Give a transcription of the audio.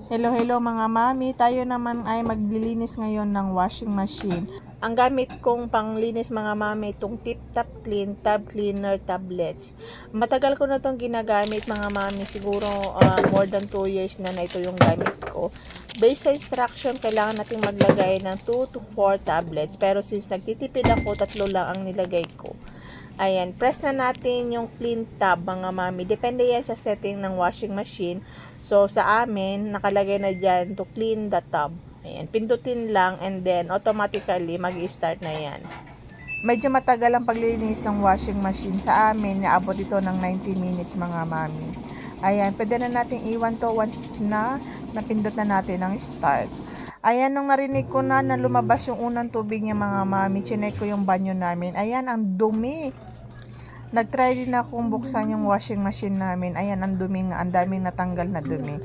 Hello, hello mga mami. Tayo naman ay maglilinis ngayon ng washing machine. Ang gamit kong panglinis mga mami, itong Tip Top Clean Tab Cleaner Tablets. Matagal ko na itong ginagamit mga mami. Siguro more than 2 years na ito yung gamit ko. Based sa instruction, kailangan natin maglagay ng 2 to 4 tablets. Pero since nagtitipid ako, 3 lang ang nilagay ko. Ayan, press na natin yung clean tab mga mami. Depende yan sa setting ng washing machine. So, sa amin, nakalagay na dyan to clean the tub. Ayan, pindutin lang and then automatically mag-start na yan. Medyo matagal ang paglilinis ng washing machine. Sa amin, naabot ito ng 90 minutes mga mami. Ayan, pwede na natin iwan to once na napindot na natin ang start. Ayan, nung narinig ko na lumabas yung unang tubig niya mga mami, chinek ko yung banyo namin. Ayan, ang dumi. Nagtry din akong buksan yung washing machine namin. Ayan, ang dumi nga. Ang daming natanggal na dumi.